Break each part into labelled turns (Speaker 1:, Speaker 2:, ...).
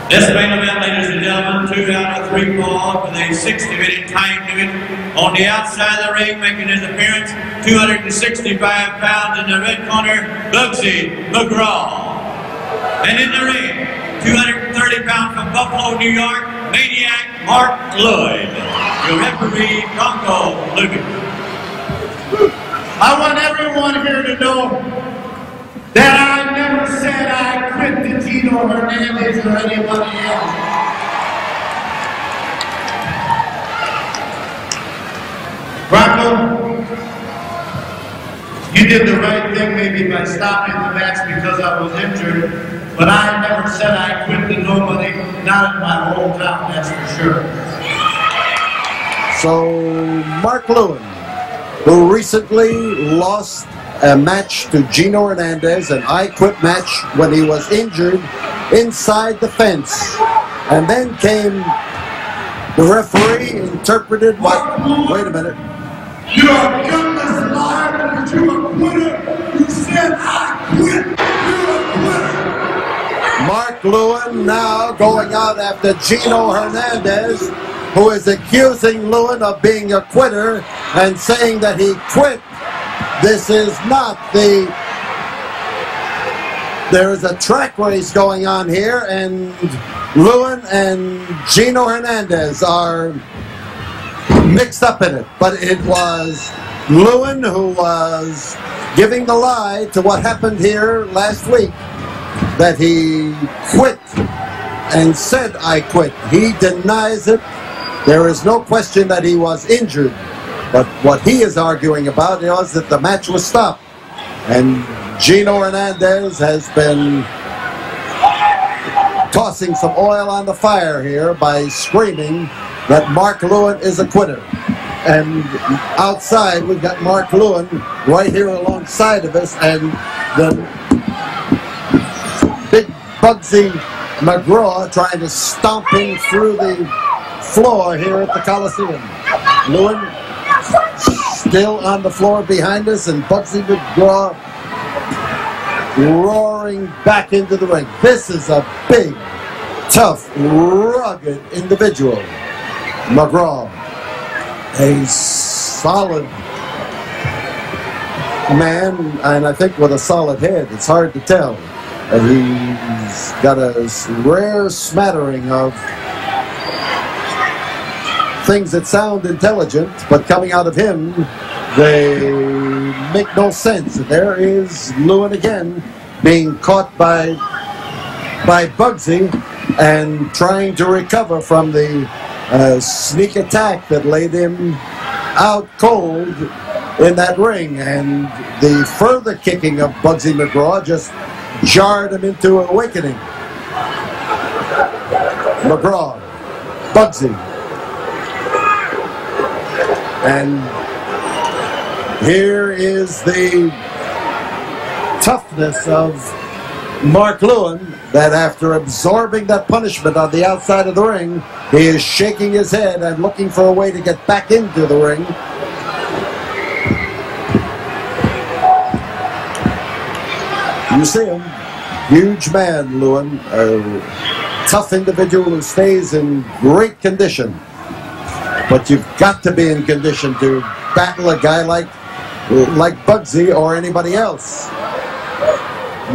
Speaker 1: This main event, ladies and gentlemen, 2 out of 3 falls with a 60-minute time limit. On the outside of the ring, making his appearance, 265 pounds in the red corner, Bugsy McGraw. And in the ring, 230 pounds from Buffalo, New York, Maniac Mark Lewin. Your referee, Bronco Lewin.
Speaker 2: I want everyone here to know that I never said I quit the Gino Hernandez or anybody else. Bronco, you did the right thing maybe by stopping the match because I was injured, but I never said I quit to nobody, not in my hometown, that's for sure.
Speaker 3: So, Mark Lewin, who recently lost a match to Gino Hernandez, an I Quit match when he was injured inside the fence. And then came the referee, interpreted what? Wait a minute.
Speaker 2: You're a gutless liar because you're a quitter. You said I quit. You're a quitter.
Speaker 3: Mark Lewin now going out after Gino Hernandez, who is accusing Lewin of being a quitter and saying that he quit. This is not the... There is a track race going on here, and Lewin and Gino Hernandez are mixed up in it. But it was Lewin who was giving the lie to what happened here last week, that he quit and said, I quit. He denies it. There is no question that he was injured. But what he is arguing about is that the match was stopped. And Gino Hernandez has been tossing some oil on the fire here by screaming that Mark Lewin is a quitter. And outside we've got Mark Lewin right here alongside of us, and the big Bugsy McGraw trying to stomp him through the floor here at the Coliseum. Lewin still on the floor behind us, and Bugsy McGraw roaring back into the ring. This is a big, tough, rugged individual. McGraw, a solid man, and I think with a solid head. It's hard to tell. And he's got a rare smattering of things that sound intelligent, but coming out of him, they make no sense. And there is Lewin again, being caught by Bugsy and trying to recover from the sneak attack that laid him out cold in that ring. And the further kicking of Bugsy McGraw just jarred him into awakening. McGraw, Bugsy. And here is the toughness of Mark Lewin, that after absorbing that punishment on the outside of the ring, he is shaking his head and looking for a way to get back into the ring. You see him, huge man, Lewin, a tough individual who stays in great condition. But you've got to be in condition to battle a guy like Bugsy or anybody else.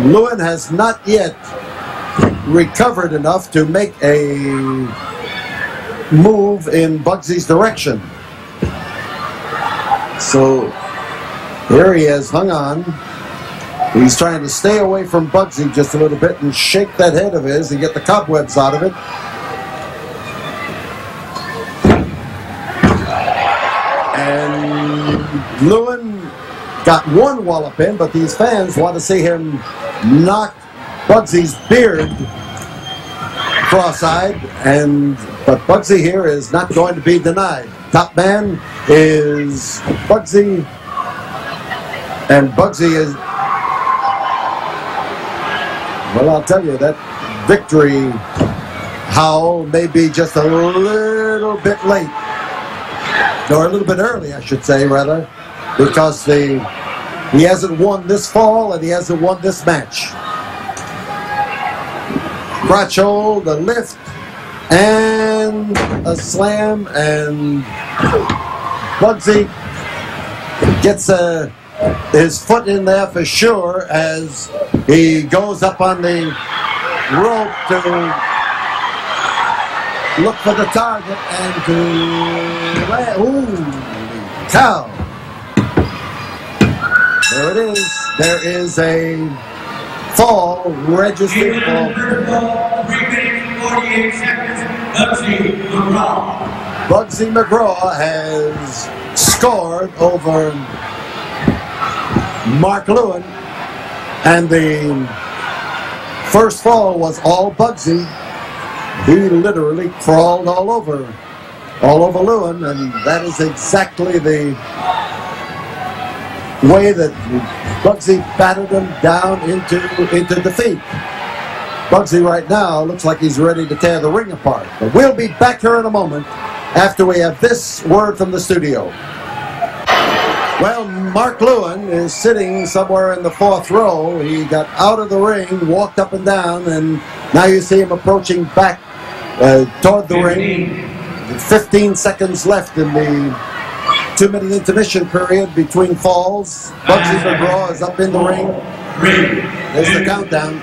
Speaker 3: Lewin has not yet recovered enough to make a move in Bugsy's direction. So here he has hung on. He's trying to stay away from Bugsy just a little bit and shake that head of his and get the cobwebs out of it. And Lewin got one wallop in, but these fans want to see him knock Bugsy's beard cross-eyed, but Bugsy here is not going to be denied. Top man is Bugsy, and Bugsy is, well, I'll tell you, that victory howl may be just a little bit late. Or a little bit early, I should say, rather, because he hasn't won this fall and he hasn't won this match. crotch hold, a lift, and a slam, and Bugsy gets his foot in there for sure as he goes up on the rope to look for the target and to land. Ooh, cow. There it is. There is a fall registered for
Speaker 1: 3 minutes and 48 seconds. Bugsy McGraw.
Speaker 3: Bugsy McGraw has scored over Mark Lewin, and the first fall was all Bugsy. He literally crawled all over Lewin, and that is exactly the way that Bugsy battered him down into defeat. Bugsy right now looks like he's ready to tear the ring apart. But we'll be back here in a moment after we have this word from the studio. Well, Mark Lewin is sitting somewhere in the 4th row. He got out of the ring, walked up and down, and now you see him approaching back toward the ring. 15 seconds left in the 2-minute intermission period between falls. Bugsy McGraw is up in the ring. There's the countdown.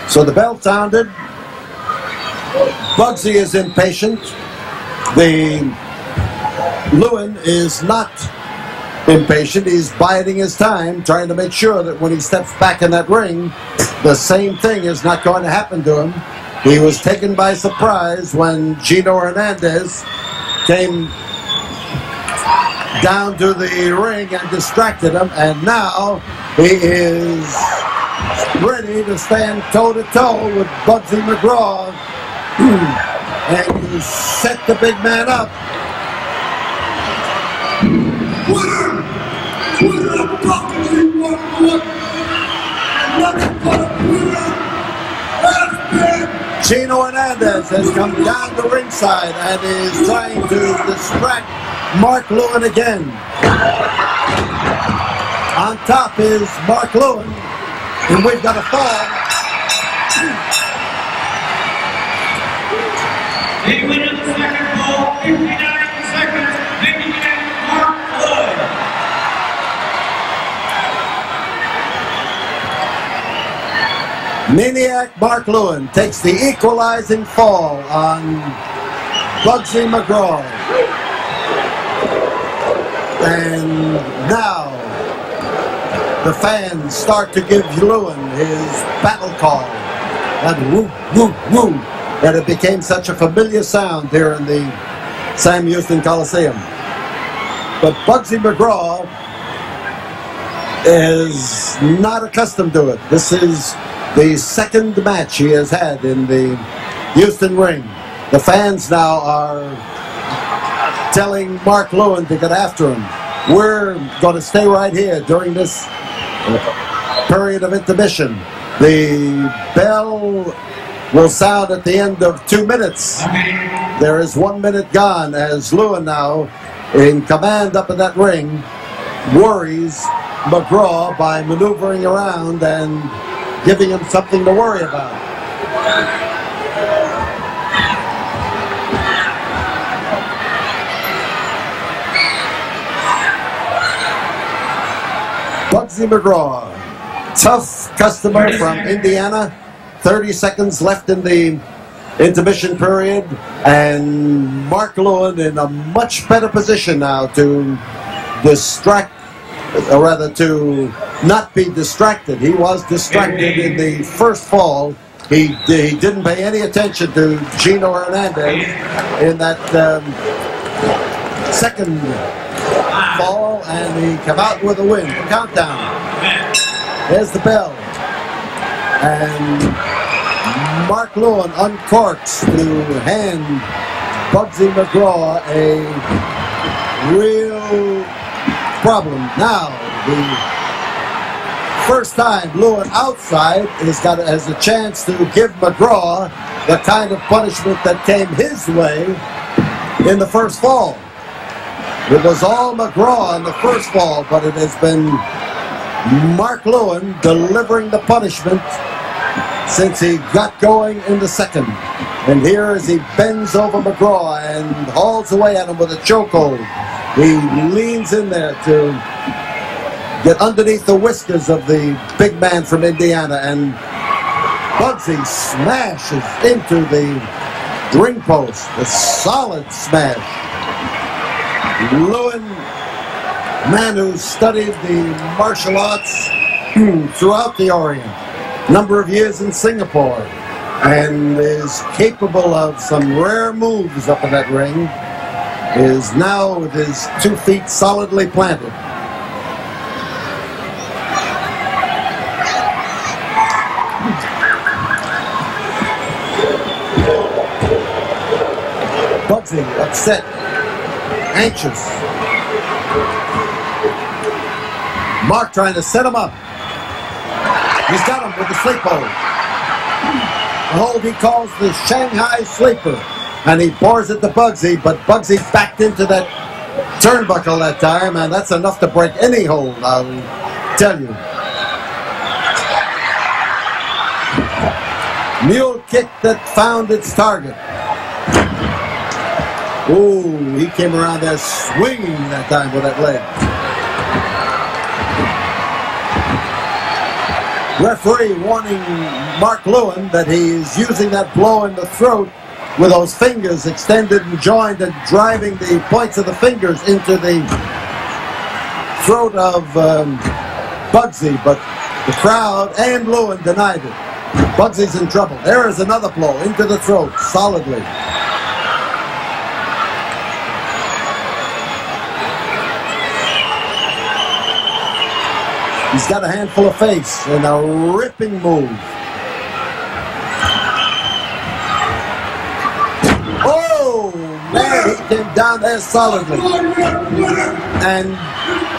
Speaker 3: So the bell sounded. Bugsy is impatient. Lewin is not impatient. He's biding his time, trying to make sure that when he steps back in that ring, the same thing is not going to happen to him. He was taken by surprise when Gino Hernandez came down to the ring and distracted him, and now he is ready to stand toe-to-toe with Bugsy McGraw. And he set the big man up. Gino Hernandez has come down the ringside and is trying to distract Mark Lewin again. On top is Mark Lewin, and we've got a fall.
Speaker 1: The winner of the second fall, 59 seconds, making it Mark Lewin.
Speaker 3: Maniac Mark Lewin takes the equalizing fall on Bugsy McGraw. And now the fans start to give Lewin his battle call. And woo, woo, woo. That it became such a familiar sound here in the Sam Houston Coliseum. But Bugsy McGraw is not accustomed to it. This is the second match he has had in the Houston ring. The fans now are telling Mark Lewin to get after him. We're going to stay right here during this period of intermission. The bell will sound at the end of 2 minutes. There is 1 minute gone as Lewin now, in command up in that ring, worries McGraw by maneuvering around and giving him something to worry about. Bugsy McGraw, tough customer from Indiana. 30 seconds left in the intermission period, and Mark Lewin in a much better position now to distract, or rather to not be distracted. He was distracted in the first fall. He didn't pay any attention to Gino Hernandez in that second fall, and he came out with a win. Countdown. There's the bell. And Mark Lewin uncorks to hand Bugsy McGraw a real problem. Now, the first time Lewin outside has a chance to give McGraw the kind of punishment that came his way in the first fall. It was all McGraw in the first fall, but it has been Mark Lewin delivering the punishment since he got going in the second. And here as he bends over McGraw and hauls away at him with a chokehold, he leans in there to get underneath the whiskers of the big man from Indiana, and Bugsy smashes into the ring post, a solid smash. Lewin, man who studied the martial arts throughout the Orient, number of years in Singapore, and is capable of some rare moves up in that ring, is now with his 2 feet solidly planted. Bugsy upset, anxious. Mark trying to set him up. He's got him with the sleep hold. The hold he calls the Shanghai Sleeper. And he pours it to Bugsy, but Bugsy backed into that turnbuckle that time, and that's enough to break any hold, I'll tell you. Mule kick that found its target. Ooh, he came around there swinging that time with that leg. Referee warning Mark Lewin that he's using that blow in the throat with those fingers extended and joined and driving the points of the fingers into the throat of Bugsy, but the crowd and Lewin denied it. Bugsy's in trouble. There is another blow into the throat, solidly. He's got a handful of face and a ripping move. Oh, man, he came down there solidly. And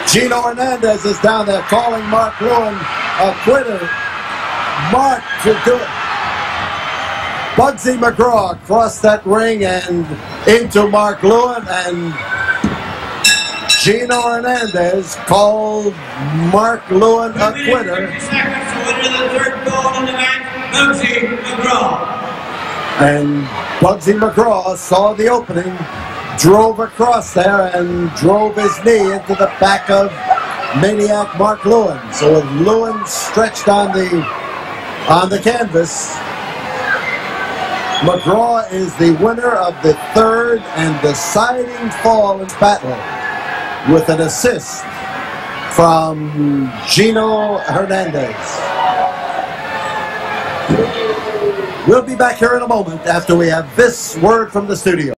Speaker 3: Gino Hernandez is down there calling Mark Lewin a quitter. Mark to do it. Bugsy McGraw across that ring and into Mark Lewin, and Gino Hernandez called Mark Lewin a quitter. And Bugsy McGraw saw the opening, drove across there, and drove his knee into the back of maniac Mark Lewin. So with Lewin stretched on the canvas, McGraw is the winner of the third and deciding fall in battle, with an assist from Gino Hernandez. We'll be back here in a moment after we have this word from the studio.